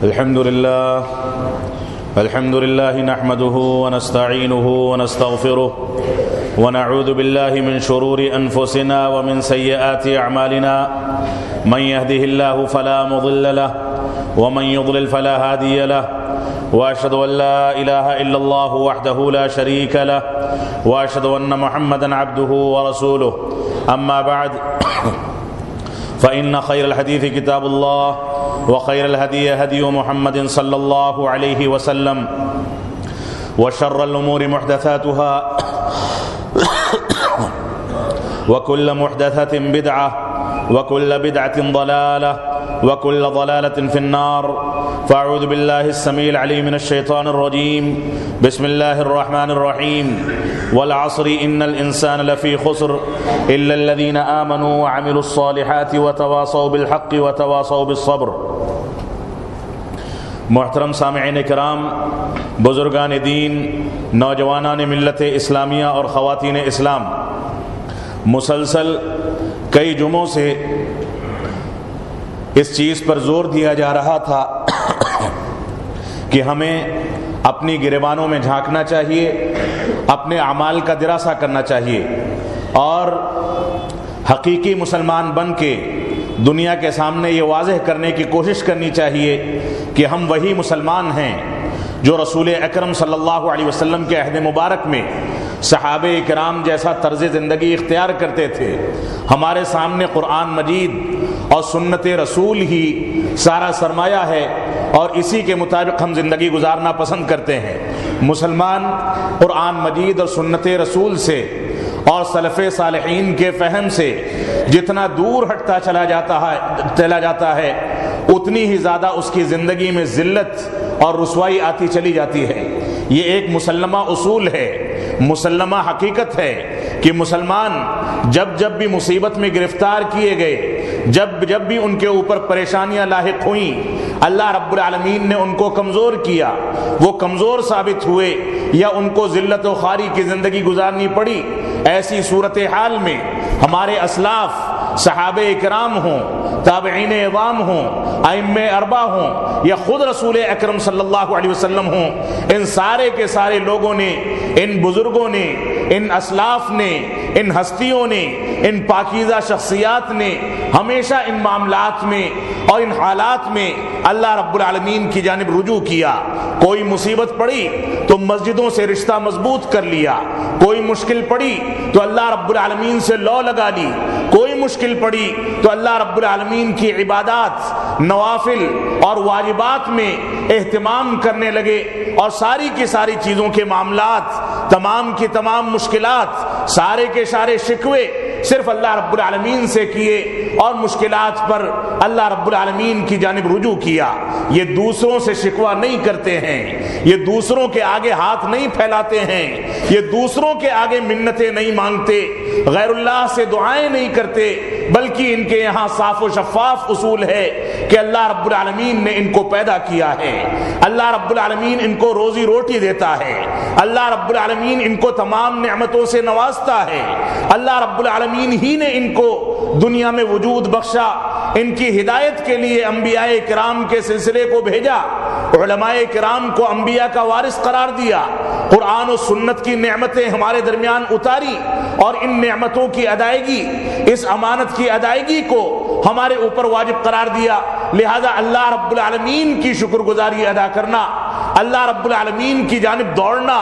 الحمد لله نحمده ونستعينه ونستغفره ونعوذ بالله من شرور أنفسنا ومن سيئات أعمالنا من يهده الله فلا مضل له ومن يضلل فلا هادي له وأشهد أن لا إله إلا الله وحده لا شريك له وأشهد أن محمدا عبده ورسوله أما بعد فإن خير الحديث كتاب الله وخير الهدي هدي محمد صلى الله عليه وسلم وشر الأمور محدثاتها وكل محدثة بدعة وكل بدعة ضلالة وكل ضلالة في النار فأعوذ بالله السميع العليم من الشيطان الرجيم بسم الله الرحمن الرحيم والعصر إن الإنسان لفي خسر إلا الذين آمنوا وعملوا الصالحات وتواصوا بالحق وتواصوا بالصبر. محترم سامعین کرام، بزرگان دین، نوجوانان ملت اسلامیہ اور خواتین اسلام، مسلسل کئی جمعوں سے اس چیز پر زور دیا جا رہا تھا کہ ہمیں اپنی گریبانوں میں جھانکنا چاہیے، اپنے اعمال کا دراسہ کرنا چاہیے اور حقیقی مسلمان بن کے دنیا کے سامنے یہ واضح کرنے کی کوشش کرنی چاہیے کہ ہم وہی مسلمان ہیں جو رسول اکرم صلی اللہ علیہ وسلم کے عہد مبارک میں صحابہ کرام جیسا طرز زندگی اختیار کرتے تھے. ہمارے سامنے قرآن مجید اور سنت رسول ہی سارا سرمایہ ہے اور اسی کے مطابق ہم زندگی گزارنا پسند کرتے ہیں. مسلمان قرآن مجید اور سنت رسول سے اور سلف صالحین کے فہم سے جتنا دور ہٹتا چلا جاتا ہے اتنی ہی زیادہ اس کی زندگی میں ذلت اور رسوائی آتی چلی جاتی ہے. یہ ایک مسلمہ اصول ہے، مسلمہ حقیقت ہے کہ مسلمان جب بھی مصیبت میں گرفتار کیے گئے، جب بھی ان کے اوپر پریشانیاں لاحق ہوئیں، اللہ رب العالمین نے ان کو کمزور کیا، وہ کمزور ثابت ہوئے یا ان کو ذلت و خواری کی زندگی گزارنی پڑی. ایسی صورتحال میں ہمارے اسلاف صحابہ کرام ہوں، تابعین عظام ہوں، ائمہ اربعہ ہوں یا خود رسول اکرم صلی اللہ علیہ وسلم ہوں، ان سارے کے سارے لوگوں نے، ان بزرگوں نے، ان اسلاف نے، ان ہستیوں نے، ان پاکیزہ شخصیات نے ہمیشہ ان معاملات میں اور ان حالات میں اللہ رب العالمین کی جانب رجوع کیا. کوئی مصیبت پڑی تو مسجدوں سے رشتہ مضبوط کر لیا، کوئی مشکل پڑی تو اللہ رب العالمین سے لو لگا لی، کوئی مشکل پڑی تو اللہ رب العالمین کی عبادات، نوافل اور واجبات میں اہتمام کرنے لگے اور ساری کی ساری چیزوں کے معاملات، تمام کی تمام مشکلات، سارے کے سارے شکوے صرف اللہ رب العالمین سے کیے اور مشکلات پر اللہ رب العالمین کی جانب رجوع کیا. یہ دوسروں سے شکوہ نہیں کرتے ہیں، یہ دوسروں کے آگے ہاتھ نہیں پھیلاتے ہیں، یہ دوسروں کے آگے منتیں نہیں مانگتے، غیر اللہ سے دعائیں نہیں کرتے، بلکہ ان کے یہاں صاف و شفاف اصول ہے کہ اللہ رب العالمین نے ان کو پیدا کیا ہے، اللہ رب العالمین ان کو روزی روٹی دیتا ہے، اللہ رب العالمین ان کو تمام نعمتوں سے نوازتا ہے، اللہ رب العالمین ہی نے ان کو دنیا میں وجود بخشا، ان کی ہدایت کے لیے انبیاء کرام کے سلسلے کو بھیجا، علماء کرام کو انبیاء کا وارث قرار دیا، قرآن و سنت کی نعمتیں ہمارے درمیان اتاری اور ان نعمتوں کی ادائیگی، اس امانت کی ادائیگی کو ہمارے اوپر واجب قرار دیا. لہذا اللہ رب العالمین کی شکر گزاری ادا کرنا، اللہ رب العالمین کی جانب دوڑنا،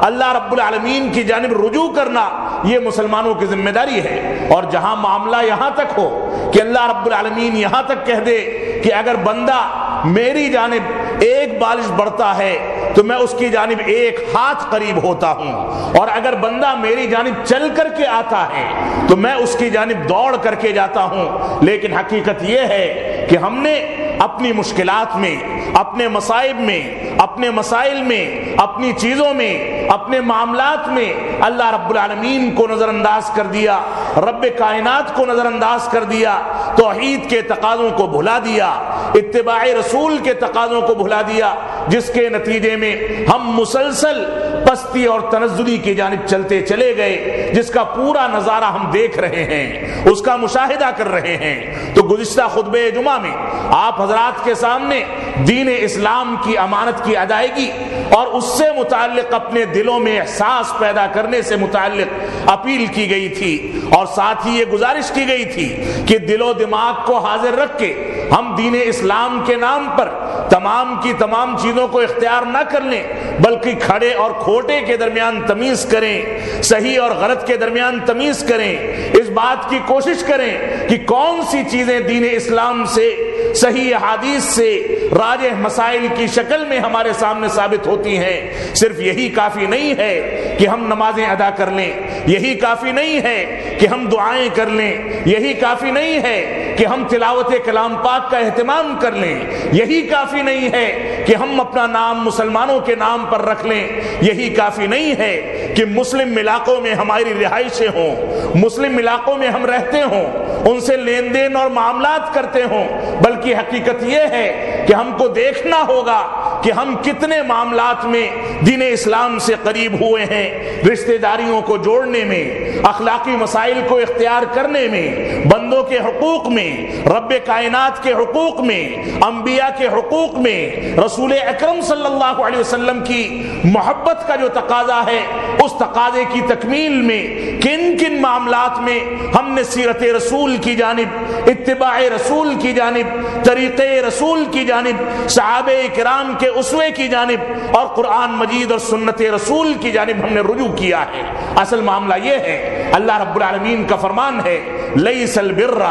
اللہ رب العالمین کی جانب رجوع کرنا یہ مسلمانوں کی ذمہ داری ہے. اور جہاں معاملہ یہاں تک ہو کہ اللہ رب العالمین یہاں تک کہہ دے کہ اگر بندہ میری جانب ایک بالش بڑھتا ہے تو میں اس کی جانب ایک ہاتھ قریب ہوتا ہوں، اور اگر بندہ میری جانب چل کر کے آتا ہے تو میں اس کی جانب دوڑ کر کے جاتا ہوں. لیکن حقیقت یہ ہے کہ ہم نے اپنی مشکلات میں، اپنے مصائب میں، اپنے مسائل میں، اپنی چیزوں میں، اپنے معاملات میں اللہ رب العالمین کو نظر انداز کر دیا، رب کائنات کو نظر انداز کر دیا، توحید کے تقاضوں کو بھلا دیا، اتباع رسول کے تقاضوں کو بھلا دیا، جس کے نتیجے میں ہم مسلسل پستی اور تنزلی کی جانب چلتے چلے گئے، جس کا پورا نظارہ ہم دیکھ رہے ہیں، اس کا مشاہدہ کر رہے ہیں۔ تو گزشتہ خطبہ جمعہ میں آپ حضرات کے سامنے دین اسلام کی امانت کی ادائیگی اور اس سے متعلق اپنے دلوں میں احساس پیدا کرنے سے متعلق اپیل کی گئی تھی، اور ساتھ ہی یہ گزارش کی گئی تھی کہ دل و دماغ کو حاضر رکھ کے ہم دین اسلام کے نام پر تمام کی تمام چیزوں کو اختیار نہ کر لیں، بلکہ کھڑے اور کھوٹے کے درمیان تمیز کریں، صحیح اور غلط کے درمیان تمیز کریں، اس بات کی کوشش کریں کہ کون سی چیزیں دین اسلام سے، صحیح احادیث سے، راجح مسائل کی شکل میں ہمارے سامنے ثابت ہوتی ہیں۔ صرف یہی کافی نہیں ہے کہ ہم نمازیں ادا کر لیں، یہی کافی نہیں ہے کہ ہم دعائیں کر لیں، یہی کافی نہیں ہے کہ ہم تلاوت کلام پاک کا اہتمام کر لیں، یہی کافی نہیں ہے کہ ہم اپنا نام مسلمانوں کے نام پر رکھ لیں، یہی کافی نہیں ہے کہ مسلم علاقوں میں ہماری رہائشیں ہوں، مسلم علاقوں میں ہم رہتے ہوں، ان سے لین دین اور معاملات کرتے ہوں، بلکہ حقیقت یہ ہے کہ ہم کو دیکھنا ہوگا کہ ہم کتنے معاملات میں دین اسلام سے قریب ہوئے ہیں، رشتہ داریوں کو جوڑنے میں، اخلاقی مسائل کو اختیار کرنے میں، بندوں کے حقوق میں، رب کائنات کے حقوق میں، انبیاء کے حقوق میں، رسول اکرم صلی اللہ علیہ وسلم کی محبت کا جو تقاضا ہے اس تقاضے کی تکمیل میں کن کن معاملات میں ہم نے سیرت رسول کی جانب، اتباع رسول کی جانب، طریقے رسول کی جانب، صحابہ کرام کے اسوے کی جانب اور قرآن مجید اور سنت رسول کی جانب ہم نے رجوع کیا ہے۔ اصل معاملہ یہ ہے، اللہ رب العالمین کا فرمان ہے لیس البر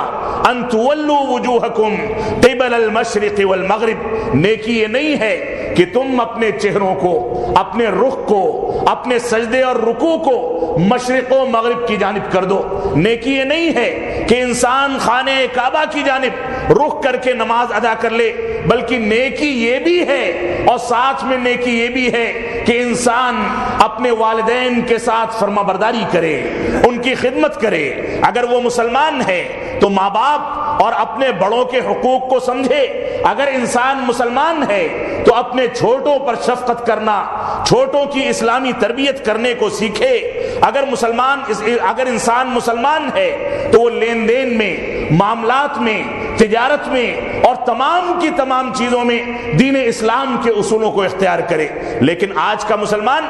ان تولوا وجوہکم قبل المشرق والمغرب، نیکی یہ نہیں ہے کہ تم اپنے چہروں کو، اپنے رخ کو، اپنے سجدے اور رکوع کو مشرق و مغرب کی جانب کر دو۔ نیکی یہ نہیں ہے کہ انسان خانہ کعبہ کی جانب رخ کر کے نماز ادا کر لے، بلکہ نیکی یہ بھی ہے اور ساتھ میں نیکی یہ بھی ہے کہ انسان اپنے والدین کے ساتھ فرما برداری کرے، ان کی خدمت کرے۔ اگر وہ مسلمان ہے تو ماں باپ اور اپنے بڑوں کے حقوق کو سمجھے، اگر انسان مسلمان ہے تو اپنے چھوٹوں پر شفقت کرنا، چھوٹوں کی اسلامی تربیت کرنے کو سیکھے۔ اگر انسان مسلمان ہے تو وہ لین دین میں، معاملات میں، تجارت میں اور تمام کی تمام چیزوں میں دین اسلام کے اصولوں کو اختیار کرے۔ لیکن آج کا مسلمان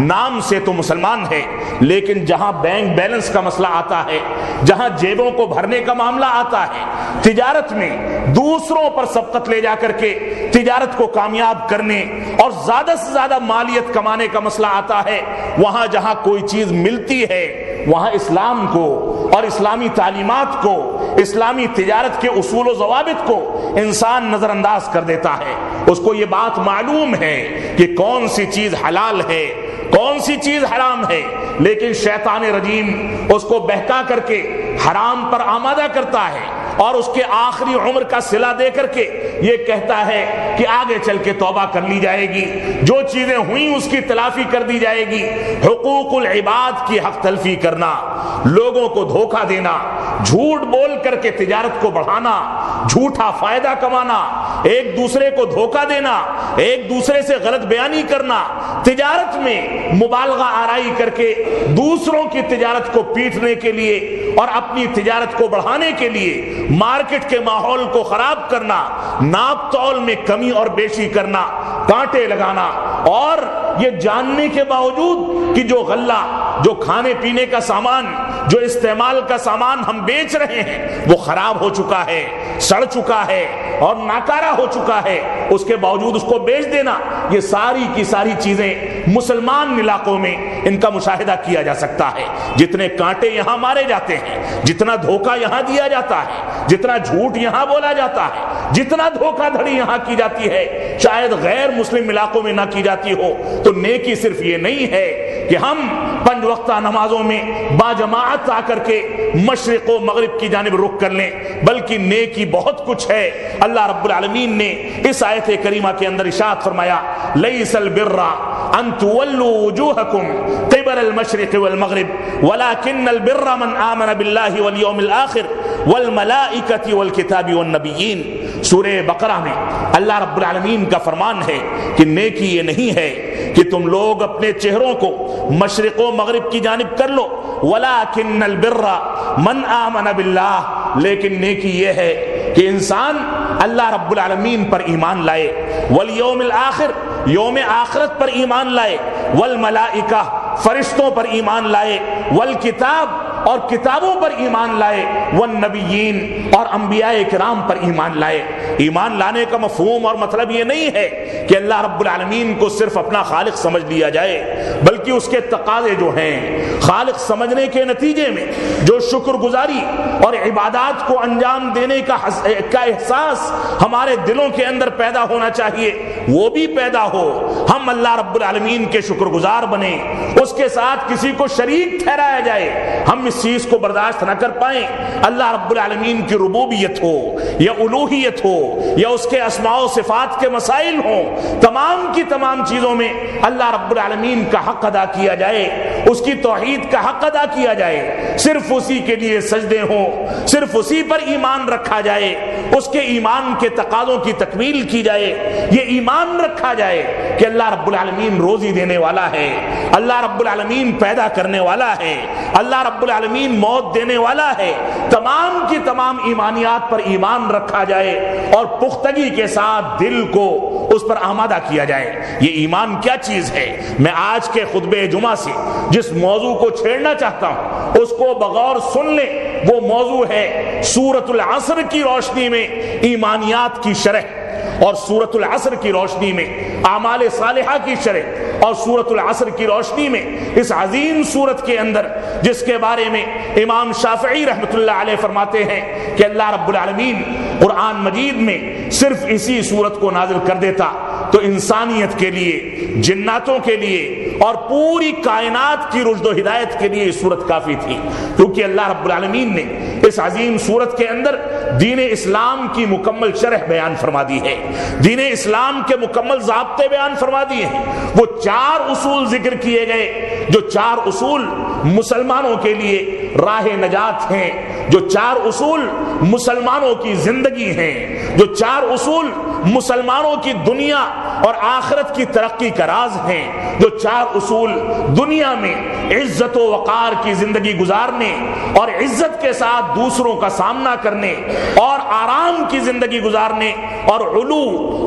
نام سے تو مسلمان ہے، لیکن جہاں بینک بیلنس کا مسئلہ آتا ہے، جہاں جیبوں کو بھرنے کا معاملہ آتا ہے، تجارت میں دوسروں پر سبقت لے جا کر کے تجارت کو کامیاب کرنے اور زیادہ سے زیادہ مالیت کمانے کا مسئلہ آتا ہے، وہاں جہاں کوئی چیز ملتی ہے وہاں اسلام کو اور اسلامی تعلیمات کو، اسلامی تجارت کے اصول و ضوابط کو انسان نظر انداز کر دیتا ہے۔ اس کو یہ بات معلوم ہے کہ کون سی چیز حلال ہے، کون سی چیز حرام ہے، لیکن شیطان رجیم اس کو بہکا کر کے حرام پر آمادہ کرتا ہے اور اس کے آخری عمر کا صلہ دے کر کے یہ کہتا ہے کہ آگے چل کے توبہ کر لی جائے گی، جو چیزیں ہوئیں اس کی تلافی کر دی جائے گی۔ حقوق العباد کی حق تلفی کرنا، لوگوں کو دھوکہ دینا، جھوٹ بول کر کے تجارت کو بڑھانا، جھوٹا فائدہ کمانا، ایک دوسرے کو دھوکہ دینا، ایک دوسرے سے غلط بیانی کرنا، تجارت میں مبالغہ آرائی کر کے دوسروں کی تجارت کو پیٹنے کے لیے اور اپنی تجارت کو بڑھانے کے لیے مارکیٹ کے ماحول کو خراب کرنا، ناپ تول میں کمی اور بیشی کرنا، کانٹے لگانا، اور یہ جاننے کے باوجود کہ جو غلہ، جو کھانے پینے کا سامان، جو استعمال کا سامان ہم بیچ رہے ہیں وہ خراب ہو چکا ہے، سڑ چکا ہے اور ناکارہ ہو چکا ہے، اس کے باوجود اس کو بیچ دینا، یہ ساری کی ساری چیزیں مسلمان علاقوں میں ان کا مشاہدہ کیا جا سکتا ہے۔ جتنے کانٹے یہاں مارے جاتے ہیں، جتنا دھوکہ یہاں دیا جاتا ہے، جتنا جھوٹ یہاں بولا جاتا ہے، جتنا دھوکہ دھڑی یہاں کی جاتی ہے، شاید غیر مسلم علاقوں میں نہ کی جاتی ہو۔ تو نیکی صرف یہ نہیں ہے کہ ہم 5 وقتہ نمازوں میں باجماعت آ کر کے مشرق و مغرب کی جانب رخ کر لیں، بلکہ نیکی بہت کچھ ہے۔ اللہ رب العالمین نے اس آیت کریمہ کے اندر ارشاد فرمایا لیس البر ان تولوا وجوہکم قبل المشرق والمغرب ولكن البر من آمن باللہ والیوم الآخر والملائکۃ والکتاب والنبیین۔ سورہ بقرہ میں اللہ رب العالمین کا فرمان ہے کہ نیکی یہ نہیں ہے کہ کہ تم لوگ اپنے چہروں کو مشرق و مغرب کی جانب کر لو، وَلَٰكِنَّ الْبِرَّ مَنْ آمَنَ بِاللَّهِ، لیکن نیکی یہ ہے کہ انسان اللہ رب العالمین پر ایمان لائے، وَالْيَوْمِ الْآخِرِ، یوم آخرت پر ایمان لائے، وَالْمَلَائِکَةِ، فرشتوں پر ایمان لائے، وَالْکِتاب، اور کتابوں پر ایمان لائے، والنبیین، اور انبیاء کرام پر ایمان لائے۔ ایمان لانے کا مفہوم اور مطلب یہ نہیں ہے کہ اللہ رب العالمین کو صرف اپنا خالق سمجھ لیا جائے، بلکہ اس کے تقاضے جو ہیں، خالق سمجھنے کے نتیجے میں جو شکر گزاری اور عبادات کو انجام دینے کا احساس ہمارے دلوں کے اندر پیدا ہونا چاہیے، وہ بھی پیدا ہو، ہم اللہ رب العالمین کے شکر گزار بنیں، اس کے ساتھ کسی کو شریک ٹھہرایا جائے ہم اس چیز کو برداشت نہ کر پائیں۔ اللہ رب العالمین کی ربوبیت ہو یا الوہیت ہو یا اس کے اسماء و صفات کے مسائل ہوں، تمام کی تمام چیزوں میں اللہ رب العالمین کا حق ادا کیا جائے، اس کی توحید کا حق ادا کیا جائے، صرف اسی کے لیے سجدے ہوں، صرف اسی پر ایمان رکھا جائے، اس کے ایمان کے تقاضوں کی تکمیل کی جائے، یہ ایمان رکھا جائے کہ اللہ رب العالمین روزی دینے والا ہے، اللہ رب العالمین پیدا کرنے والا ہے، اللہ رب العالمین موت دینے والا ہے، تمام کی تمام ایمانیات پر ایمان رکھا جائے اور پختگی کے ساتھ دل کو اس پر آمادہ کیا جائے۔ یہ ایمان کیا چیز ہے؟ میں آج کے خطبہ جمعہ سے جس موضوع کو چھیڑنا چاہتا ہوں اس کو بغور سن لیں، وہ موضوع ہے سورۃ العصر کی روشنی میں ایمانیات کی شرح، اور سورۃ العصر کی روشنی میں اعمال صالحہ کی شرح، اور سورۃ العصر کی روشنی میں اس عظیم سورت کے اندر جس کے بارے میں امام شافعی رحمۃ اللہ علیہ فرماتے ہیں کہ اللہ رب العالمین قرآن مجید میں صرف اسی سورت کو نازل کر دیتا تو انسانیت کے لیے، جناتوں کے لیے اور پوری کائنات کی رشد و ہدایت کے لیے یہ سورت کافی تھی، کیونکہ اللہ رب العالمین نے اس عظیم سورت کے اندر دین اسلام کی مکمل شرح بیان فرما دی ہے، دین اسلام کے مکمل ضابطے بیان فرما دیے ہیں، وہ 4 اصول ذکر کیے گئے جو 4 اصول مسلمانوں کے لیے راہ نجات ہیں، جو 4 اصول مسلمانوں کی زندگی ہیں، جو 4 اصول مسلمانوں کی دنیا اور آخرت کی ترقی کا راز ہیں، جو 4 اصول دنیا میں عزت و وقار کی زندگی گزارنے اور عزت کے ساتھ دوسروں کا سامنا کرنے اور آرام کی زندگی گزارنے اور علو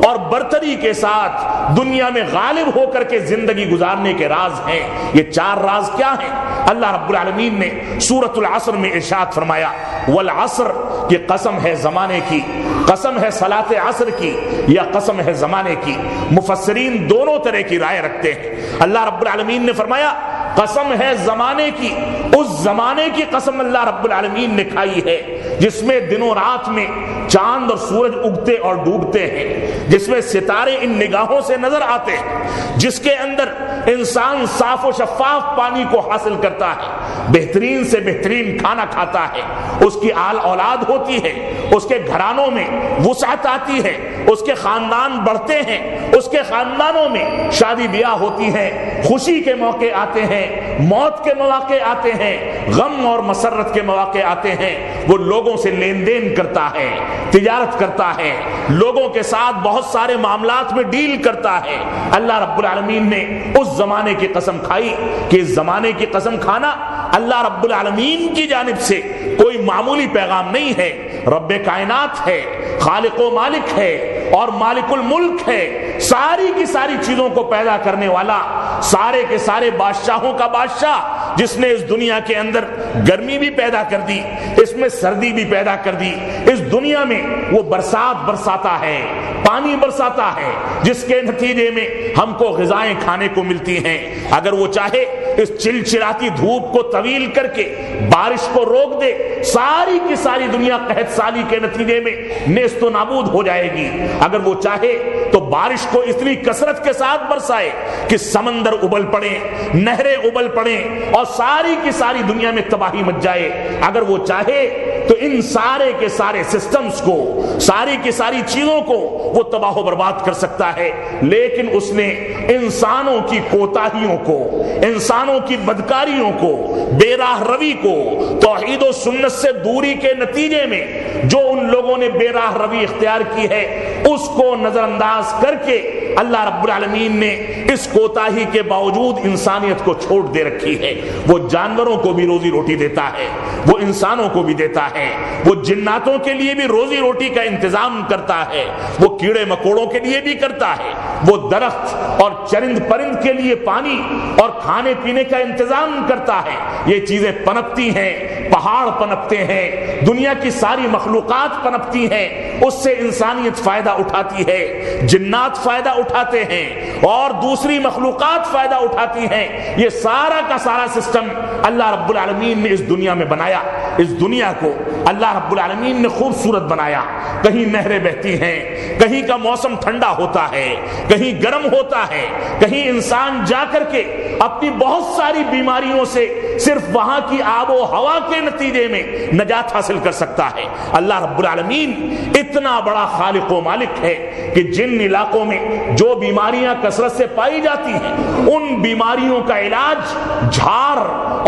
اور برتری کے ساتھ دنیا میں غالب ہو کر کے زندگی گزارنے کے راز ہیں۔ یہ 4 راز کیا ہیں؟ اللہ رب العالمین نے سورۃ العصر میں ارشاد فرمایا، والعصر، کی قسم ہے زمانے کی، قسم ہے صلاۃ عصر کی یا قسم ہے زمانے کی۔ مفسرین دونوں طرح کی رائے رکھتے ہیں۔ اللہ رب العالمین نے فرمایا قسم ہے زمانے کی، اس زمانے کی قسم اللہ رب العالمین نے کھائی ہے جس میں دنوں رات میں چاند اور سورج اگتے اور ڈوبتے ہیں، جس میں ستارے ان نگاہوں سے نظر آتے ہیں، جس کے اندر انسان صاف و شفاف پانی کو حاصل کرتا ہے، بہترین سے بہترین کھانا کھاتا ہے، اس کی آل اولاد ہوتی ہے، اس کے گھرانوں میں وسعت آتی ہے، اس کے خاندان بڑھتے ہیں، اس کے خاندانوں میں شادی بیاہ ہوتی ہے، خوشی کے موقع آتے ہیں، موت کے مواقع آتے ہیں، غم اور مسرت کے مواقع آتے ہیں، وہ لوگوں سے لین دین کرتا ہے، تجارت کرتا ہے، لوگوں کے ساتھ بہت سارے معاملات میں ڈیل کرتا ہے۔ اللہ رب العالمین نے اس زمانے کی قسم کھائی کہ اس زمانے کی قسم کھانا اللہ رب العالمین کی جانب سے کوئی معمولی پیغام نہیں ہے، رب کائنات ہے، خالق و مالک ہے اور مالک الملک ہے، ساری کی ساری چیزوں کو پیدا کرنے والا، سارے کے سارے بادشاہوں کا بادشاہ، جس نے اس دنیا کے اندر گرمی بھی پیدا کر دی، اس میں سردی بھی پیدا کر دی، اس دنیا میں وہ برسات برساتا ہے، پانی برساتا ہے، جس کے نتیجے میں ہم کو غذائیں کھانے کو ملتی ہیں۔ اگر وہ چاہے اس چلچلاتی دھوپ کو طویل کر کے بارش کو روک دے، ساری کی ساری دنیا قحط سالی کے نتیجے میں نیست و نابود ہو جائے گی۔ اگر وہ چاہے تو بارش کو اتنی کثرت کے ساتھ برسائے کہ سمندر ابل پڑے، نہریں ابل پڑیں اور ساری کی ساری دنیا میں تباہی مچ جائے۔ اگر وہ چاہے تو ان سارے کے سارے سسٹمز کو، ساری کی ساری چیزوں کو وہ تباہ و برباد کر سکتا ہے، لیکن اس نے انسانوں کی کوتاہیوں کو، انسانوں کی بدکاریوں کو، بے راہ روی کو، توحید و سنت سے دوری کے نتیجے میں جو ان لوگوں نے بے راہ روی اختیار کی ہے، اس کو نظر انداز کر کے اللہ رب العالمین نے اس کوتاہی کے باوجود انسانیت کو چھوڑ دے رکھی ہے۔ وہ جانوروں کو بھی روزی روٹی دیتا ہے، وہ انسانوں کو بھی دیتا ہے، وہ جناتوں کے لیے بھی روزی روٹی کا انتظام کرتا ہے، وہ کیڑے مکوڑوں کے لیے بھی کرتا ہے، وہ درخت اور چرند پرند کے لیے پانی اور کھانے پینے کا انتظام کرتا ہے۔ یہ چیزیں پنپتی ہیں، پہاڑ پنپتے ہیں، دنیا کی ساری مخلوقات پنپتی ہیں، اس سے انسانیت فائدہ اٹھاتی ہے، جنات فائدہ اٹھاتے ہیں اور دوسری مخلوقات فائدہ اٹھاتی ہیں۔ یہ سارا کا سارا سسٹم اللہ رب العالمین نے اس دنیا میں بنایا۔ اس دنیا کو اللہ رب العالمین نے خوبصورت بنایا۔ کہیں نہریں بہتی ہیں، کہیں کا موسم ٹھنڈا ہوتا ہے، کہیں گرم ہوتا ہے، کہیں انسان جا کر کے اپنی بہت ساری بیماریوں سے صرف وہاں کی آب و ہوا کے نتیجے میں نجات حاصل کر سکتا ہے۔ اللہ رب العالمین اتنا بڑا خالق و مالک ہے کہ جن علاقوں میں جو بیماریاں کثرت سے پائی جاتی ہیں ان بیماریوں کا علاج جھاڑ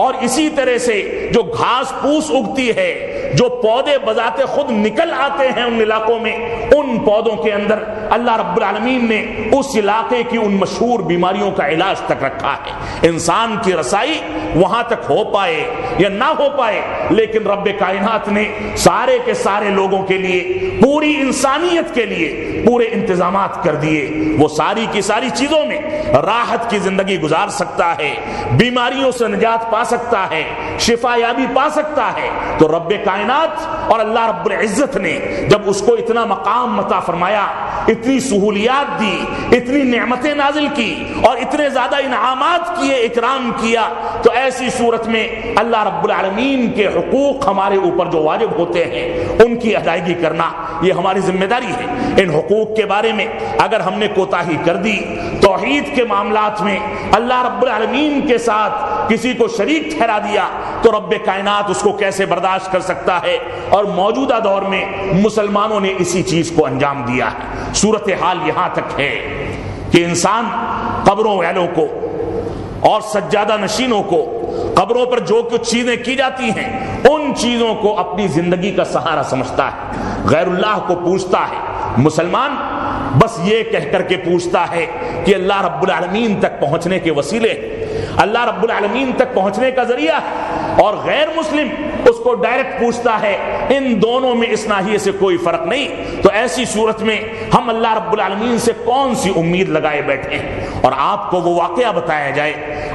اور اسی طرح سے جو گھاس پھوس اگتی ہے، جو پودے بذات خود نکل آتے ہیں ان علاقوں میں، ان پودوں کے اندر اللہ رب العالمین نے اس علاقے کی ان مشہور بیماریوں کا علاج تک رکھا ہے۔ انسان کی رسائی وہاں تک ہو پائے یا نہ ہو پائے، لیکن رب کائنات نے سارے کے سارے لوگوں کے لیے، پوری انسانیت کے لیے پورے انتظامات کر دیے۔ وہ ساری کی ساری چیزوں میں راحت کی زندگی گزار سکتا ہے، بیماریوں سے نجات پا سکتا ہے، شفا یابی پا سکتا ہے۔ تو رب کائنات اور اللہ رب العزت نے جب اس کو اتنا مقام عطا فرمایا، اتنی سہولیات دی، اتنی نعمتیں نازل کی اور اتنے زیادہ انعامات کیے، اکرام کیا، تو ایسی صورت میں اللہ رب العالمین کے حقوق ہمارے اوپر جو واجب ہوتے ہیں ان کی ادائیگی کرنا یہ ہماری ذمہ داری ہے۔ ان حقوق کے بارے میں اگر ہم نے کوتاہی کر دی، توحید کے معاملات میں اللہ رب العالمین کے ساتھ کسی کو شریک ٹھہرا دیا، تو رب کائنات اس کو کیسے برداشت کر سکتا ہے؟ اور موجودہ دور میں مسلمانوں نے اسی چیز کو انجام دیا ہے۔ صورتحال یہاں تک ہے کہ انسان قبروں والوں کو اور سجادہ نشینوں کو، قبروں پر جو کچھ چیزیں کی جاتی ہیں ان چیزوں کو اپنی زندگی کا سہارا سمجھتا ہے، غیر اللہ کو پوجتا ہے۔ مسلمان بس یہ کہہ کر کے پوچھتا ہے کہ اللہ رب العالمین تک پہنچنے کے وسیلے، اللہ رب العالمین تک پہنچنے کا ذریعہ ہے، اور غیر مسلم اس کو ڈائریکٹ پوچھتا ہے۔ ان دونوں میں اس ناحیے سے کوئی فرق نہیں۔ تو ایسی صورت میں ہم اللہ رب العالمین سے کون سی امید لگائے بیٹھے ہیں؟ اور آپ کو وہ واقعہ بتایا جائے،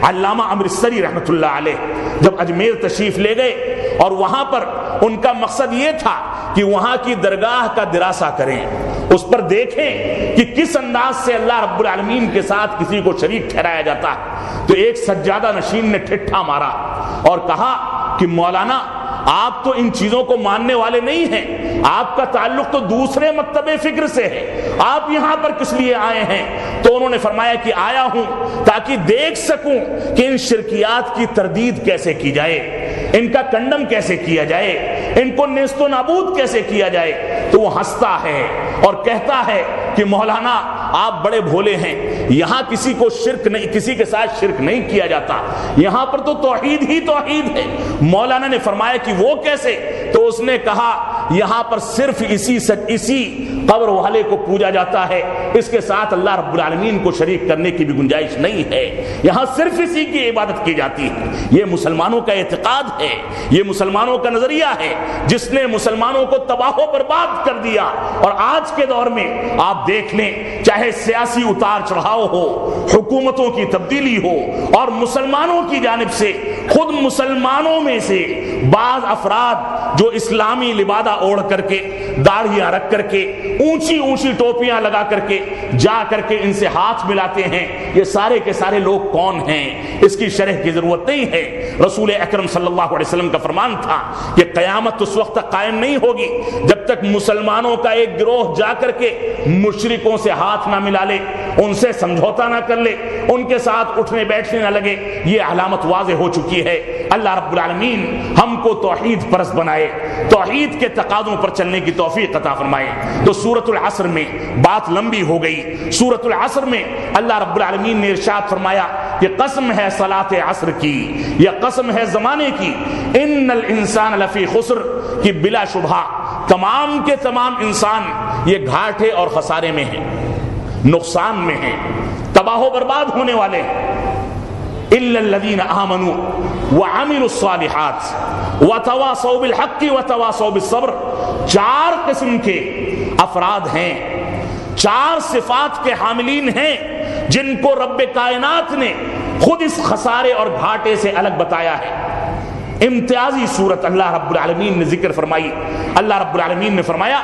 علامہ امرتسری رحمۃ اللہ علیہ جب اجمیر تشریف لے گئے اور وہاں پر ان کا مقصد یہ تھا کہ وہاں کی درگاہ کا دراسہ کریں، اس پر دیکھیں کہ کس انداز سے اللہ رب العالمین کے ساتھ کسی کو شریک ٹھہرایا جاتا ہے، تو ایک سجادہ نشین نے ٹھٹھا مارا اور کہا کہ مولانا آپ تو ان چیزوں کو ماننے والے نہیں ہیں، آپ کا تعلق تو دوسرے مکتب فکر سے ہے، آپ یہاں پر کس لیے آئے ہیں؟ تو انہوں نے فرمایا کہ آیا ہوں تاکہ دیکھ سکوں کہ ان شرکیات کی تردید کیسے کی جائے، ان کا کنڈم کیسے کیا جائے، ان کو نیست و نابود کیسے کیا جائے۔ تو وہ ہنستا ہے اور کہتا ہے کہ مولانا آپ بڑے بھولے ہیں، یہاں کسی کو شرک نہیں، کسی کے ساتھ شرک نہیں کیا جاتا، یہاں پر تو توحید ہی توحید ہے۔ مولانا نے فرمایا کہ وہ کیسے؟ تو اس نے کہا یہاں پر صرف اسی قبر والے کو پوجا جاتا ہے، اس کے ساتھ اللہ رب العالمین کو شریک کرنے کی بھی گنجائش نہیں ہے، یہاں صرف اسی کی عبادت کی جاتی ہے۔ یہ مسلمانوں کا اعتقاد ہے، یہ مسلمانوں کا نظریہ ہے جس نے مسلمانوں کو تباہ و برباد کر دیا۔ اور آج کے دور میں آپ دیکھ لیں، چاہے سیاسی اتار چڑھاؤ ہو، حکومتوں کی تبدیلی ہو، اور مسلمانوں کی جانب سے خود مسلمانوں میں سے بعض افراد جو اسلامی لبادہ اوڑھ کر کے، داڑھیاں رکھ کر کے، اونچی اونچی ٹوپیاں لگا کر کے جا کر کے ان سے ہاتھ ملاتے ہیں، یہ سارے کے سارے لوگ کون ہیں؟ اس کی شرح کی ضرورت نہیں ہے۔ رسول اکرم صلی اللہ علیہ وسلم کا فرمان تھا کہ قیامت اس وقت تک قائم نہیں ہوگی جب تک مسلمانوں کا ایک گروہ جا کر کے مشرکوں سے ہاتھ نہ ملا لے، ان سے سمجھوتا نہ کر لے، ان کے ساتھ اٹھنے بیٹھنے نہ لگے۔ یہ علامت واضح ہو چکی ہے۔ اللہ رب العالمین ہم کو توحید پرست بنائے، توحید کے تقاضوں پر چلنے کی توفیق عطا فرمائے۔ تو سورۃ العصر میں بات لمبی ہو گئی۔ سورۃ العصر میں اللہ رب العالمین نے ارشاد فرمایا کہ قسم ہے صلاۃ عصر کی، یا قسم ہے زمانے کی، ان الانسان لفی خسر، کہ بلا شبہ تمام کے تمام انسان یہ گھاٹے اور خسارے میں ہیں، نقصان میں ہیں، تباہ و برباد ہونے والے ہیں۔ الا الذين آمنوا وعملوا الصالحات وتواصوا بالحق وتواصوا بالصبر، 4 قسم کے افراد ہیں، 4 صفات کے حاملین ہیں جن کو رب کائنات نے خود اس خسارے اور گھاٹے سے الگ بتایا ہے۔ امتیازی صورت اللہ رب العالمین نے ذکر فرمائی۔ اللہ رب العالمین نے فرمایا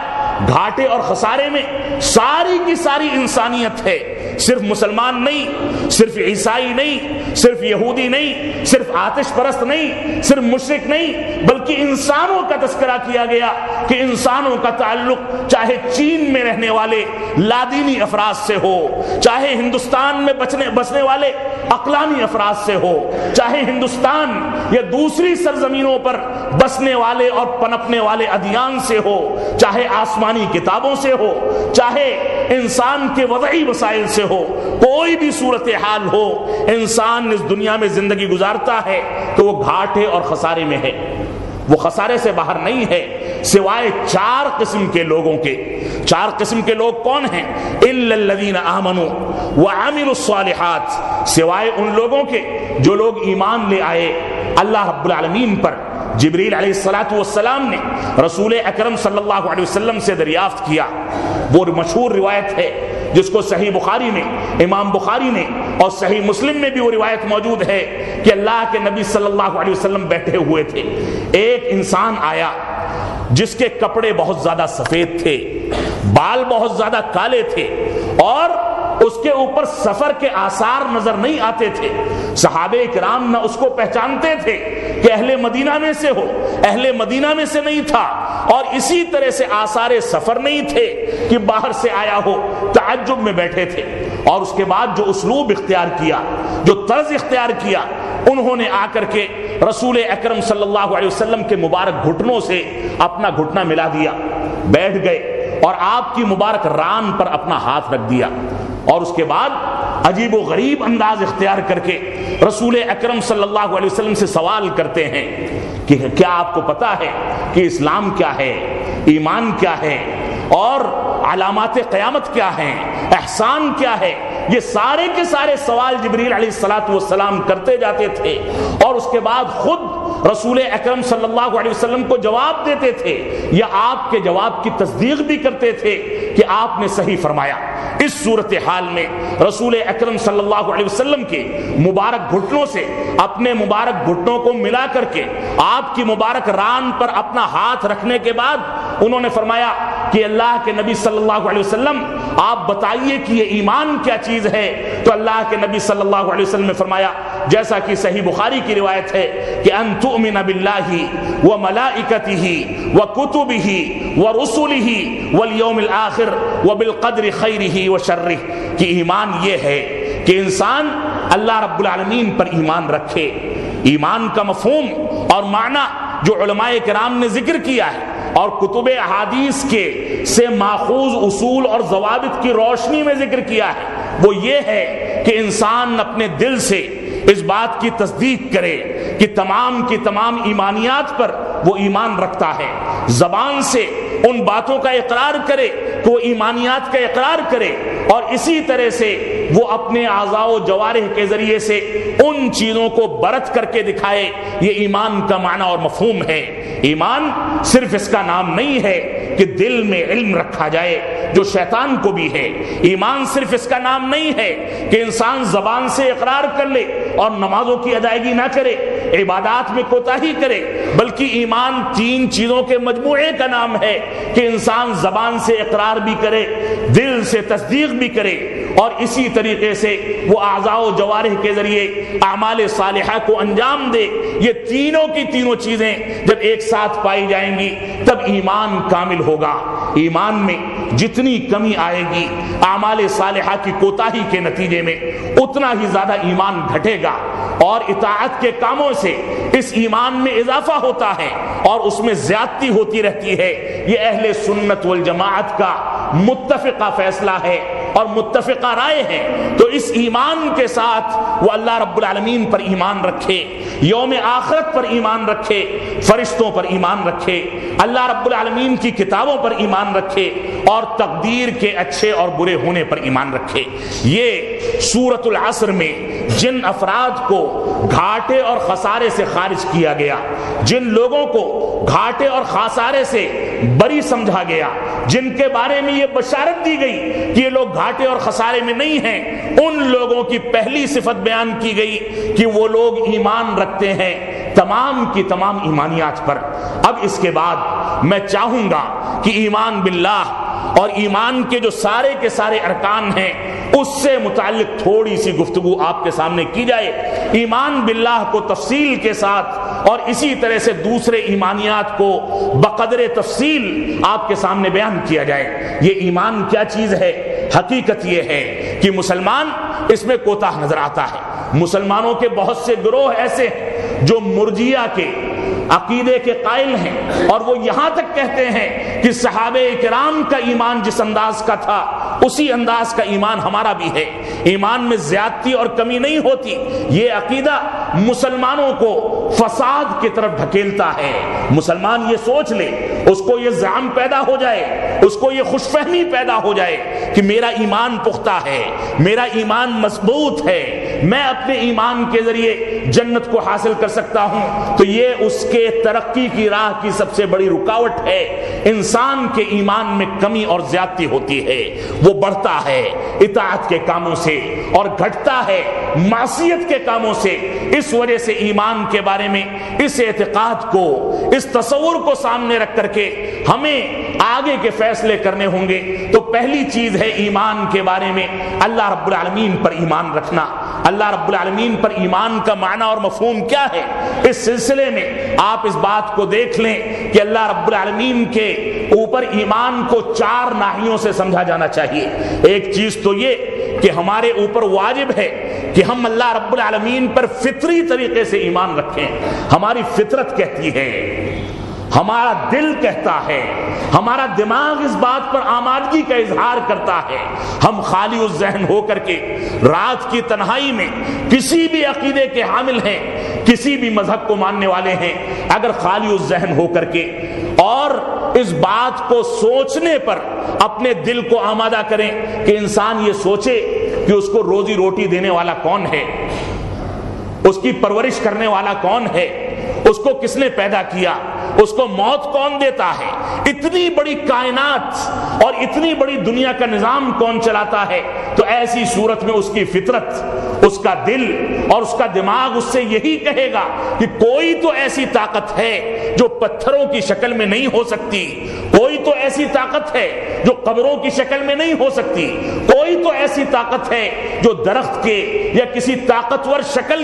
گھاٹے اور خسارے میں ساری کی ساری انسانیت ہے، صرف مسلمان نہیں، صرف عیسائی نہیں، صرف یہودی نہیں، صرف آتش پرست نہیں، صرف مشرک نہیں، بلکہ انسانوں کا تذکرہ کیا گیا کہ انسانوں کا تعلق چاہے چین میں رہنے والے لادینی افراد سے ہو، چاہے ہندوستان میں بسنے والے اقلامی افراد سے ہو، چاہے ہندوستان یا دوسری سرزمینوں پر بسنے والے اور پنپنے والے ادیان سے ہو، چاہے آسمانی کتابوں سے ہو، چاہے انسان کے وضعی وسائل سے ہو، کوئی بھی صورتحال ہو، انسان اس دنیا میں زندگی گزارتا ہے تو وہ گھاٹے اور خسارے میں ہے، وہ خسارے سے باہر نہیں ہے سوائے 4 قسم کے لوگوں کے۔ 4 قسم کے لوگ کون ہیں؟ الا الذین آمنوا وعملوا الصالحات، سوائے ان لوگوں کے جو لوگ ایمان لے آئے اللہ رب العالمین پر۔ جبریل علیہ السلام نے رسول اکرم صلی اللہ علیہ وسلم سے دریافت کیا، وہ مشہور روایت ہے جس کو صحیح بخاری میں امام بخاری نے اور صحیح مسلم میں بھی وہ روایت موجود ہے کہ اللہ کے نبی صلی اللہ علیہ وسلم بیٹھے ہوئے تھے، ایک انسان آیا جس کے کپڑے بہت زیادہ سفید تھے، بال بہت زیادہ کالے تھے اور اس کے اوپر سفر کے آثار نظر نہیں آتے تھے۔ صحابہ کرام نہ اس کو پہچانتے تھے کہ اہل مدینہ میں سے ہو، اہل مدینہ میں سے نہیں تھا، اور اسی طرح سے آثار سفر نہیں تھے کہ باہر سے آیا ہو، تعجب میں بیٹھے تھے۔ اور اس کے بعد جو اسلوب اختیار کیا، جو طرز اختیار کیا، انہوں نے آ کر کے رسول اکرم صلی اللہ علیہ وسلم کے مبارک گھٹنوں سے اپنا گھٹنا ملا دیا، بیٹھ گئے اور آپ کی مبارک ران پر اپنا ہاتھ رکھ دیا، اور اس کے بعد عجیب و غریب انداز اختیار کر کے رسول اکرم صلی اللہ علیہ وسلم سے سوال کرتے ہیں کہ کیا آپ کو پتا ہے کہ اسلام کیا ہے، ایمان کیا ہے، اور علامات قیامت کیا ہیں، احسان کیا ہے؟ یہ سارے کے سارے سوال جبریل علیہ السلام کرتے جاتے تھے، اور اس کے بعد خود رسول اکرم صلی اللہ علیہ وسلم کو جواب دیتے تھے یا آپ کے جواب کی تصدیق بھی کرتے تھے کہ آپ نے صحیح فرمایا۔ اس صورتحال میں رسول اکرم صلی اللہ علیہ وسلم کے مبارک گھٹنوں سے اپنے مبارک گھٹنوں کو ملا کر کے آپ کی مبارک ران پر اپنا ہاتھ رکھنے کے بعد انہوں نے فرمایا کہ اللہ کے نبی صلی اللہ علیہ وسلم آپ بتائیے کہ یہ ایمان کیا چیز ہے؟ تو اللہ کے نبی صلی اللہ علیہ وسلم نے فرمایا، جیسا کہ صحیح بخاری کی روایت ہے کہ ان تؤمن باللہ وملائکتہ وکتبہ ورسلہ والیوم الآخر وبالقدر خیرہ وشرہ، کہ ایمان یہ ہے کہ انسان اللہ رب العالمین پر ایمان رکھے۔ ایمان کا مفہوم اور معنی جو علماء کرام نے ذکر کیا ہے اور کتب احادیث کے سے ماخوذ اصول اور ضوابط کی روشنی میں ذکر کیا ہے، وہ یہ ہے کہ انسان اپنے دل سے اس بات کی تصدیق کرے کہ تمام کی تمام ایمانیات پر وہ ایمان رکھتا ہے، زبان سے ان باتوں کا اقرار کرے کہ وہ ایمانیات کا اقرار کرے، اور اسی طرح سے وہ اپنے اعضاء و جوارح کے ذریعے سے ان چیزوں کو برت کر کے دکھائے۔ یہ ایمان کا معنی اور مفہوم ہے۔ ایمان صرف اس کا نام نہیں ہے کہ دل میں علم رکھا جائے جو شیطان کو بھی ہے، ایمان صرف اس کا نام نہیں ہے کہ انسان زبان سے اقرار کر لے اور نمازوں کی ادائیگی نہ کرے، عبادات میں کوتاہی کرے، بلکہ ایمان 3 چیزوں کے مجموعے کا نام ہے کہ انسان زبان سے اقرار بھی کرے، دل سے تصدیق بھی کرے، اور اسی طریقے سے وہ اعضاء و جوارح کے ذریعے اعمال صالحہ کو انجام دے۔ یہ تینوں کی تینوں چیزیں جب ایک ساتھ پائی جائیں گی تب ایمان کامل ہوگا۔ ایمان میں جتنی کمی آئے گی اعمال صالحہ کی کوتاہی کے نتیجے میں، اتنا ہی زیادہ ایمان گھٹے گا، اور اطاعت کے کاموں سے اس ایمان میں اضافہ ہوتا ہے اور اس میں زیادتی ہوتی رہتی ہے۔ یہ اہل سنت والجماعت کا متفقہ فیصلہ ہے اور متفقہ رائے ہے تو اس ایمان کے ساتھ وہ اللہ رب العالمین پر ایمان رکھے، یوم آخرت پر ایمان رکھے، فرشتوں پر ایمان رکھے، اللہ رب العالمین کی کتابوں پر ایمان رکھے اور تقدیر کے اچھے اور برے ہونے پر ایمان رکھے۔ یہ سورۃ العصر میں جن افراد کو گھاٹے اور خسارے سے خارج کیا گیا، جن لوگوں کو گھاٹے اور خسارے سے بری سمجھا گیا، جن کے بارے میں یہ بشارت دی گئی کہ یہ لوگ گھاٹے اور خسارے میں نہیں ہیں، ان لوگوں کی پہلی صفت بیان کی گئی کہ وہ لوگ ایمان رکھتے ہیں تمام کی تمام ایمانیات پر۔ اب اس کے بعد میں چاہوں گا کہ ایمان باللہ اور ایمان کے جو سارے کے سارے ارکان ہیں اس سے متعلق تھوڑی سی گفتگو آپ کے سامنے کی جائے۔ ایمان باللہ کو تفصیل کے ساتھ اور اسی طرح سے دوسرے ایمانیات کو بقدر تفصیل آپ کے سامنے بیان کیا جائے۔ یہ ایمان کیا چیز ہے؟ حقیقت یہ ہے کہ مسلمان اس میں کوتاہ نظر آتا ہے۔ مسلمانوں کے بہت سے گروہ ایسے ہیں جو مرجیہ کے عقیدے کے قائل ہیں اور وہ یہاں تک کہتے ہیں کہ صحابہ کرام کا ایمان جس انداز کا تھا اسی انداز کا ایمان ہمارا بھی ہے، ایمان میں زیادتی اور کمی نہیں ہوتی۔ یہ عقیدہ مسلمانوں کو فساد کی طرف دھکیلتا ہے۔ مسلمان یہ سوچ لے، اس کو یہ زعم پیدا ہو جائے، اس کو یہ خوش فہمی پیدا ہو جائے کہ میرا ایمان پختہ ہے، میرا ایمان مضبوط ہے، میں اپنے ایمان کے ذریعے جنت کو حاصل کر سکتا ہوں، تو یہ اس کے ترقی کی راہ کی سب سے بڑی رکاوٹ ہے۔ انسان کے ایمان میں کمی اور زیادتی ہوتی ہے، وہ بڑھتا ہے اطاعت کے کاموں سے اور گھٹتا ہے معصیت کے کاموں سے۔ اس وجہ سے ایمان کے بارے میں اس اعتقاد کو، اس تصور کو سامنے رکھ کر کے ہمیں آگے کے فیصلے کرنے ہوں گے۔ تو پہلی چیز ہے ایمان کے بارے میں اللہ رب العالمین پر ایمان رکھنا۔ اللہ رب العالمین پر ایمان کا معنی اور مفہوم کیا ہے؟ اس سلسلے میں آپ اس بات کو دیکھ لیں کہ اللہ رب العالمین کے اوپر ایمان کو 4 ناحیوں سے سمجھا جانا چاہیے۔ ایک چیز تو یہ کہ ہمارے اوپر واجب ہے کہ ہم اللہ رب العالمین پر فطری طریقے سے ایمان رکھیں۔ ہماری فطرت کہتی ہے، ہمارا دل کہتا ہے، ہمارا دماغ اس بات پر آمادگی کا اظہار کرتا ہے۔ ہم خالی الذہن ہو کر کے رات کی تنہائی میں کسی بھی عقیدے کے حامل ہیں، کسی بھی مذہب کو ماننے والے ہیں، اگر خالی الذہن ہو کر کے اور اس بات کو سوچنے پر اپنے دل کو آمادہ کریں کہ انسان یہ سوچے کہ اس کو روزی روٹی دینے والا کون ہے، اس کی پرورش کرنے والا کون ہے، اس کو کس نے پیدا کیا، اس کو موت کون دیتا ہے، اتنی بڑی کائنات اور اتنی بڑی دنیا کا نظام کون چلاتا ہے، تو ایسی صورت میں اس کی فطرت، اس کا دل اور اس کا دماغ اس سے یہی کہے گا کہ کوئی تو ایسی طاقت ہے جو پتھروں کی شکل میں نہیں ہو سکتی، کوئی تو ایسی طاقت ہے جو قبروں کی شکل میں نہیں ہو سکتی، کوئی تو ایسی طاقت ہے جو درخت کے یا کسی طاقتور شکل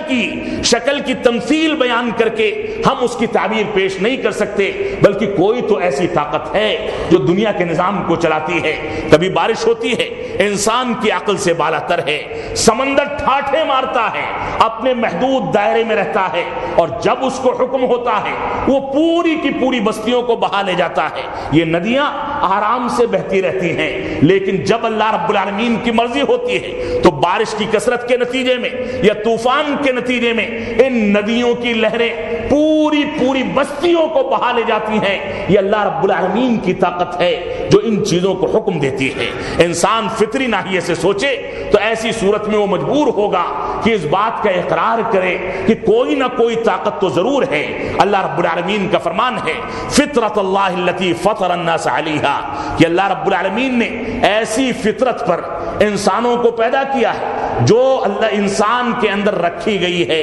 کی تمثیل بیان کر کے ہم اس کی تعبیر پیش نہیں کر سکتے، بلکہ کوئی تو ایسی طاقت ہے جو دنیا کے نظام کو چلاتی ہے۔ کبھی بارش ہوتی ہے، انسان کی عقل سے بالا تر ہے، سمندر ٹھاٹھے مارتا ہے، اپنے محدود دائرے میں رہتا ہے، اور جب اس کو حکم ہوتا ہے وہ پوری کی پوری بستیوں کو بہا لے جاتا ہے۔ یہ ندیاں آرام سے بہتی رہتی ہیں، لیکن جب اللہ رب العالمین کی مرضی ہوتی ہے تو بارش کی کثرت کے نتیجے میں یا طوفان کے نتیجے میں ان ندیوں کی لہریں پوری پوری بستیوں کو بہا لے جاتی ہیں۔ یہ اللہ رب العالمین کی طاقت ہے جو ان چیزوں کو حکم دیتی ہے۔ انسان فطری ناحیے سے سوچے تو ایسی صورت میں وہ مجبور ہوگا کہ اس بات کا اقرار کرے کہ کوئی نہ کوئی طاقت تو ضرور ہے۔ اللہ رب العالمین کا فرمان ہے فطرت اللہ التی فطر الناس علیہا، کہ اللہ رب العالمین نے ایسی فطرت پر انسانوں کو پیدا کیا ہے جو اللہ انسان کے اندر رکھی گئی ہے،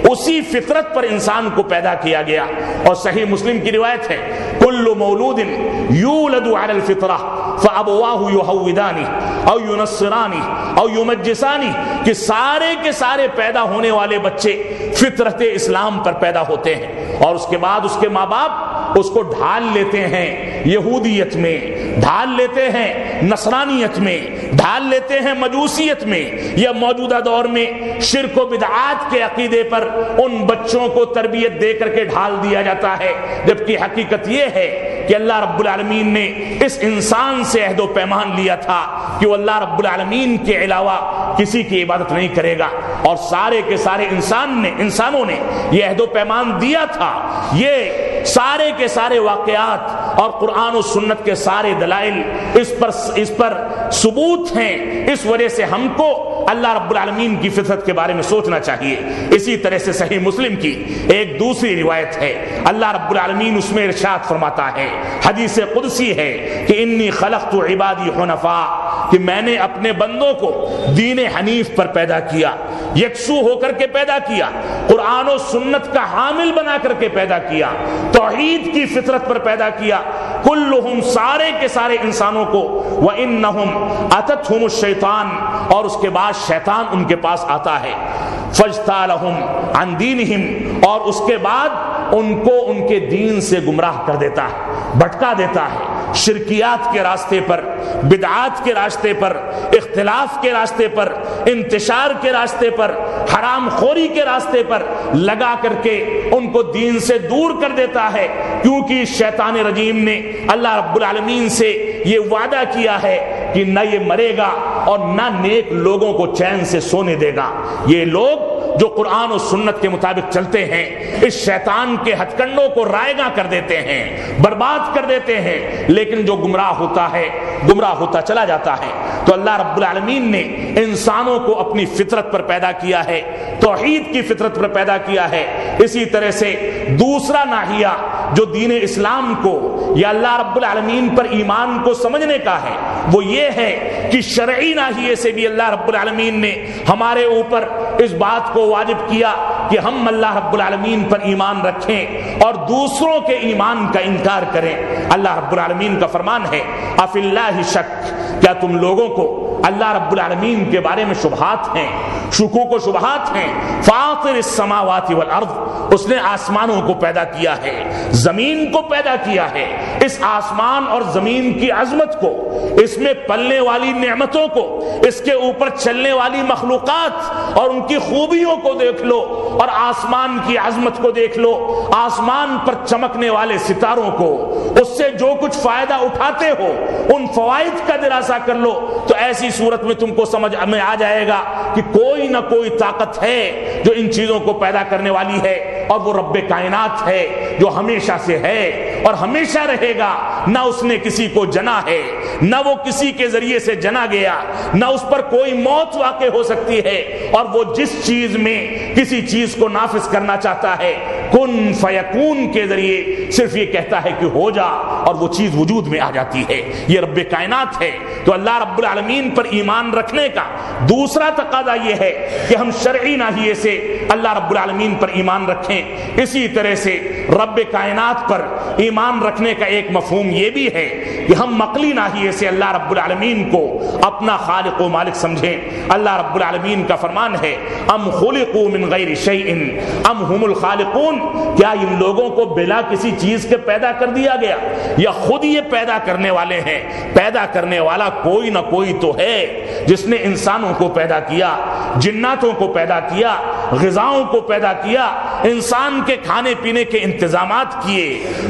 اسی فطرت پر انسان کو پیدا کیا گیا۔ اور صحیح مسلم کی روایت ہے کل مولود یولد علی الفطرہ فابواہ یہودانی او ینصرانی او یمجسانی، کہ سارے کے سارے پیدا ہونے والے بچے فطرت اسلام پر پیدا ہوتے ہیں، اور اس کے بعد اس کے ماں باپ اس کو ڈھال لیتے ہیں یہودیت میں، ڈھال لیتے ہیں نصرانیت میں، ڈھال لیتے ہیں مجوسیت میں، یا موجودہ دور میں شرک و بدعات کے عقیدے پر ان بچوں کو تربیت دے کر کے ڈھال دیا جاتا ہے، جبکہ حقیقت یہ ہے کہ اللہ رب العالمین نے اس انسان سے عہد و پیمان لیا تھا کہ وہ اللہ رب العالمین کے علاوہ کسی کی عبادت نہیں کرے گا، اور سارے کے سارے انسانوں نے یہ عہد و پیمان دیا تھا۔ یہ سارے کے سارے واقعات اور قرآن و سنت کے سارے دلائل اس پر ثبوت ہیں۔ اس وجہ سے ہم کو اللہ رب العالمین کی فطرت کے بارے میں سوچنا چاہیے۔ اسی طرح سے صحیح مسلم کی ایک دوسری روایت ہے، اللہ رب العالمین اس میں ارشاد فرماتا ہے، حدیث قدسی ہے کہ انی خلقت عبادی حنفاء، کہ میں نے اپنے بندوں کو دین حنیف پر پیدا کیا، یکسو ہو کر کے پیدا کیا، قرآن و سنت کا حامل بنا کر کے پیدا کیا، توحید کی فطرت پر پیدا کیا، کلہم سارے کے سارے انسانوں کو، وَإِنَّهُمْ أَتَتْهُمُ الشَّيْطَانُ، اور اس کے بعد شیطان ان کے پاس آتا ہے، فَاجْتَالَهُمْ عَنْ دِينِهِمْ، اور اس کے بعد ان کو ان کے دین سے گمراہ کر دیتا ہے، بھٹکا دیتا ہے، شرکیات کے راستے پر، بدعات کے راستے پر، اختلاف کے راستے پر، انتشار کے راستے پر، حرام خوری کے راستے پر لگا کر کے ان کو دین سے دور کر دیتا ہے، کیونکہ شیطان رجیم نے اللہ رب العالمین سے یہ وعدہ کیا ہے کہ نہ یہ مرے گا اور نہ نیک لوگوں کو چین سے سونے دے گا۔ یہ لوگ جو قرآن و سنت کے مطابق چلتے ہیں اس شیطان کے ہتھ کنڈوں کو رائیگاں کر دیتے ہیں، برباد کر دیتے ہیں، لیکن جو گمراہ ہوتا ہے گمراہ ہوتا چلا جاتا ہے۔ تو اللہ رب العالمین نے انسانوں کو اپنی فطرت پر پیدا کیا ہے، توحید کی فطرت پر پیدا کیا ہے۔ اسی طرح سے دوسرا ناحیہ جو دین اسلام کو یا اللہ رب العالمین پر ایمان کو سمجھنے کا ہے وہ یہ ہے کہ شرعی ناحیے سے بھی اللہ رب العالمین نے ہمارے اوپر اس بات کو واجب کیا کہ ہم اللہ رب العالمین پر ایمان رکھیں اور دوسروں کے ایمان کا انکار کریں۔ اللہ رب العالمین کا فرمان ہے، اَفِی اللَّہِ شَکْ، کیا تم لوگوں کو اللہ رب العالمین کے بارے میں شبہات ہیں، شکوک و شبہات ہیں؟ فاطر السماوات والارض، اس نے آسمانوں کو پیدا کیا ہے، زمین کو پیدا کیا ہے۔ اس آسمان اور زمین کی عظمت کو، اس میں پلنے والی نعمتوں کو، اس کے اوپر چلنے والی مخلوقات اور ان کی خوبیوں کو دیکھ لو، اور آسمان کی عظمت کو دیکھ لو، آسمان پر چمکنے والے ستاروں کو، اس سے جو کچھ فائدہ اٹھاتے ہو ان فوائد کا دراسہ کر لو، تو ایسی صورت میں تم کو سمجھ میں آ جائے گا کہ کوئی نہ کوئی طاقت ہے جو ان چیزوں کو پیدا کرنے والی ہے، اور وہ رب کائنات ہے جو ہمیشہ سے ہے اور ہمیشہ رہے گا۔ نہ اس نے کسی کو جنا ہے، نہ وہ کسی کے ذریعے سے جنا گیا، نہ اس پر کوئی موت واقع ہو سکتی ہے، اور وہ جس چیز میں کسی چیز کو نافذ کرنا چاہتا ہے کن فیکون کے ذریعے صرف یہ کہتا ہے کہ ہو جا، اور وہ چیز وجود میں آ جاتی ہے۔ یہ رب کائنات ہے۔ تو اللہ رب العالمین پر ایمان رکھنے کا دوسرا تقاضا یہ ہے کہ ہم شرعی ناحیے سے اللہ رب العالمین پر ایمان رکھیں۔ اسی طرح سے رب کائنات پر ایمان رکھنے کا ایک مفہوم یہ بھی ہے کہ ہم عقلی ناحیے سے اللہ رب العالمین کو اپنا خالق و مالک سمجھیں۔ اللہ رب العالمین کا فرمان ہے، ام خلقوا من غیر شیء ام هم الخالقون، کیا ان لوگوں کو بلا کسی چیز کے پیدا کر دیا گیا یا خود یہ پیدا کرنے والے ہیں؟ پیدا کرنے والا کوئی نہ کوئی تو ہے جس نے انسانوں کو پیدا کیا، جناتوں کو پیدا کیا، غذاؤں کو پیدا کیا، انسان کے کھانے پینے کے انتظامات کیے،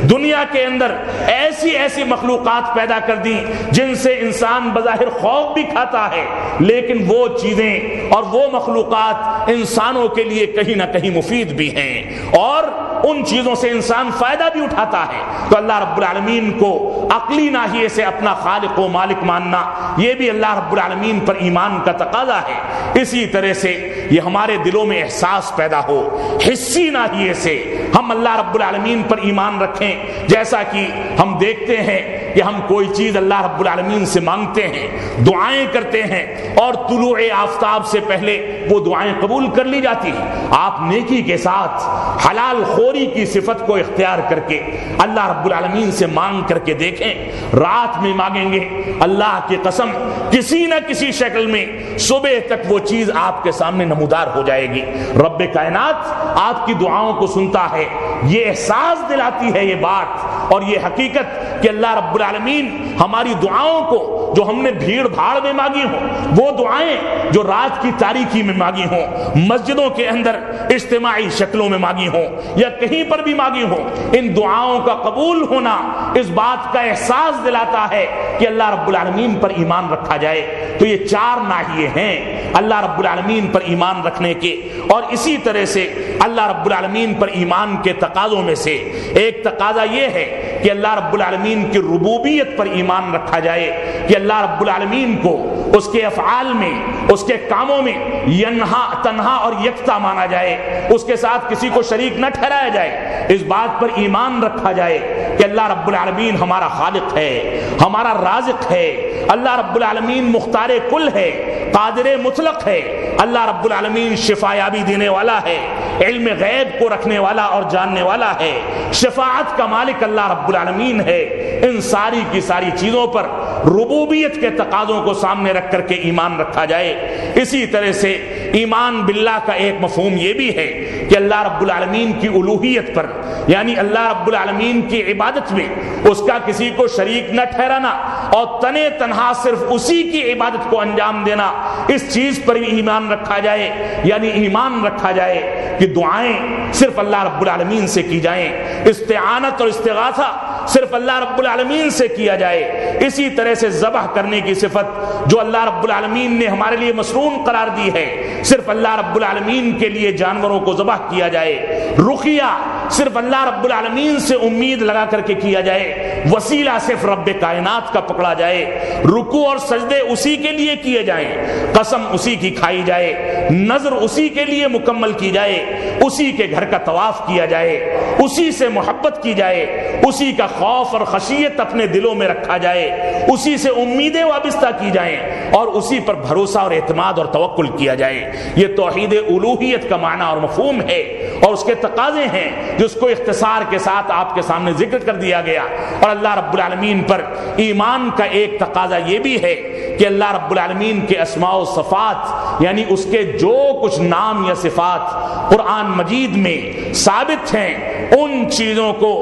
دنیا کے اندر ایسی ایسی مخلوقات پیدا کر دی جن سے انسان بظاہر خوف بھی کھاتا ہے، لیکن وہ چیزیں اور وہ مخلوقات انسانوں کے لیے کہیں نہ کہیں مفید بھی ہیں، اور ان چیزوں سے انسان فائدہ بھی اٹھاتا ہے۔ تو اللہ رب العالمین کو عقلی ناحیے سے اپنا خالق و مالک ماننا یہ بھی اللہ رب العالمین پر ایمان کا تقاضا ہے۔ اسی طرح سے یہ ہمارے دلوں میں احساس پیدا ہو، حسی ناحیے سے ہم اللہ رب العالمین پر ایمان رکھیں۔ جیسا کہ ہم دیکھتے ہیں کہ ہم کوئی چیز اللہ رب العالمین سے مانگتے ہیں، دعائیں کرتے ہیں، اور طلوع آفتاب سے پہلے وہ دعائیں قبول کر لی جاتی ہیں۔ آپ نیکی کے ساتھ حلال خوری کی صفت کو اختیار کر کے اللہ رب العالمین سے مانگ کر کے دیکھیں، رات میں مانگیں گے، اللہ کی قسم کسی نہ کسی شکل میں صبح تک وہ چیز آپ کے سامنے نمودار ہو جائے گی۔ رب کائنات آپ کی دعاؤں کو سنتا ہے، یہ احساس دلاتی ہے یہ بات اور یہ حقیقت کہ اللہ رب العالمین ہماری دعاؤں کو جو ہم نے بھیڑ بھاڑ میں مانگی ہوں، وہ دعائیں جو رات کی تاریکی میں مانگی ہوں، مسجدوں کے اندر اجتماعی شکلوں میں مانگی ہوں یا کہیں پر بھی مانگی ہوں، ان دعاؤں کا قبول ہونا اس بات کا احساس دلاتا ہے کہ اللہ رب العالمین پر ایمان رکھا جائے۔ تو یہ 4 ناحیے ہیں اللہ رب العالمین پر ایمان رکھنے کے، اور اسی طرح سے اللہ رب العالمین پر ایمان کے تقاضوں میں سے ایک تقاضا یہ ہے کہ اللہ رب العالمین کی ربوبیت پر ایمان رکھا جائے، کہ اللہ رب العالمین کو اس کے افعال میں، اس کے کاموں میں ینہا تنہا اور یکتا مانا جائے، اس کے ساتھ کسی کو شریک نہ ٹھہرایا جائے، اس بات پر ایمان رکھا جائے کہ اللہ رب العالمین ہمارا خالق ہے، ہمارا رازق ہے، اللہ رب العالمین مختار کل ہے، قادر مطلق ہے، اللہ رب العالمین شفا یابی دینے والا ہے، علم غیب کو رکھنے والا اور جاننے والا ہے، شفاعت کا مالک اللہ رب العالمین ہے۔ ان ساری کی ساری چیزوں پر ربوبیت کے تقاضوں کو سامنے رکھ کر کے ایمان رکھا جائے۔ اسی طرح سے ایمان باللہ کا ایک مفہوم یہ بھی ہے کہ اللہ رب العالمین کی الوہیت پر، یعنی اللہ رب العالمین کی عبادت میں اس کا کسی کو شریک نہ ٹھہرانا اور تنے تنہا صرف اسی کی عبادت کو انجام دینا، اس چیز پر بھی ایمان رکھا جائے، یعنی ایمان رکھا جائے کہ دعائیں صرف اللہ رب العالمین سے کی جائیں، استعانت اور استغاثہ صرف اللہ رب العالمین سے کیا جائے۔ اسی طرح سے ذبح کرنے کی صفت جو اللہ رب العالمین نے ہمارے لیے مسنون قرار دی ہے، صرف اللہ رب العالمین کے لیے جانوروں کو ذبح کیا جائے، رقیہ صرف اللہ رب العالمین سے امید لگا کر کے کیا جائے، وسیلہ صرف رب کائنات کا پکڑا جائے، رکوع اور سجدے اسی کے لیے کیے جائیں، قسم اسی کی کھائی جائے، نظر اسی کے لیے مکمل کی جائے، اسی کے گھر کا طواف کیا جائے، اسی سے محبت کی جائے، اسی کا خوف اور خشیت اپنے دلوں میں رکھا جائے، اسی سے امیدیں وابستہ کی جائیں اور اسی پر بھروسہ اور اعتماد اور توکل کیا جائے۔ یہ توحید الوہیت کا معنی اور مفہوم ہے اور اس کے تقاضے ہیں جس کو اختصار کے ساتھ آپ کے سامنے ذکر کر دیا گیا۔ اور اللہ رب العالمین پر ایمان کا ایک تقاضا یہ بھی ہے کہ اللہ رب العالمین کے اسماء و صفات، یعنی اس کے جو کچھ نام یا صفات قرآن مجید میں ثابت ہیں، ان چیزوں کو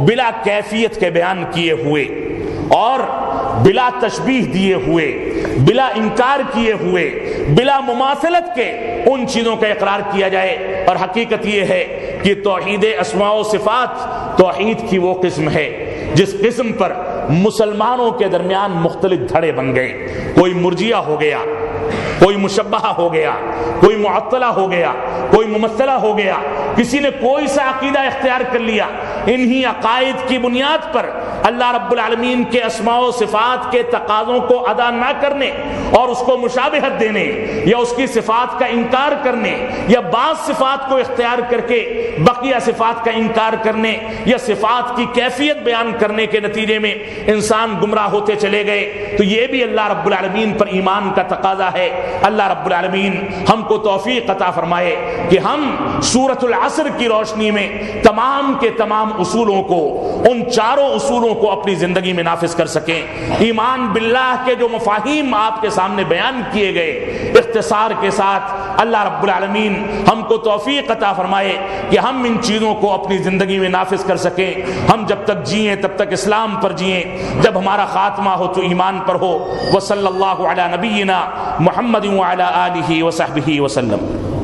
بلا کیفیت کے بیان کیے ہوئے اور بلا تشبیہ دیے ہوئے، بلا انکار کیے ہوئے، بلا مماثلت کے ان چیزوں کا اقرار کیا جائے۔ اور حقیقت یہ ہے کہ توحید اسماء و صفات توحید کی وہ قسم ہے جس قسم پر مسلمانوں کے درمیان مختلف دھڑے بن گئے، کوئی مرجیہ ہو گیا، کوئی مشبہہ ہو گیا، کوئی معطلہ ہو گیا، کوئی ممثلہ ہو گیا، کسی نے کوئی سا عقیدہ اختیار کر لیا۔ انہی عقائد کی بنیاد پر اللہ رب العالمین کے اسماء و صفات کے تقاضوں کو ادا نہ کرنے اور اس کو مشابہت دینے یا اس کی صفات کا انکار کرنے یا بعض صفات کو اختیار کر کے بقیہ صفات کا انکار کرنے یا صفات کی کیفیت بیان کرنے کے نتیجے میں انسان گمراہ ہوتے چلے گئے۔ تو یہ بھی اللہ رب العالمین پر ایمان کا تقاضا ہے۔ اللہ رب العالمین ہم کو توفیق عطا فرمائے کہ ہم سورۃ العصر کی روشنی میں تمام کے تمام اصولوں کو، ان چاروں اصولوں کو اپنی زندگی میں نافذ کر سکیں۔ ایمان باللہ کے جو مفاہیم آپ کے سامنے بیان کیے گئے، اختصار کے ساتھ اللہ رب العالمین ہم کو توفیق عطا فرمائے کہ ہم ان چیزوں کو اپنی زندگی میں نافذ کر سکیں۔ ہم جب تک جئیں تب تک اسلام پر جئیں، جب ہمارا خاتمہ ہو تو ایمان پر ہو۔ وصلی اللہ علی نبینا محمد وعلی آلہ وصحبہ وسلم۔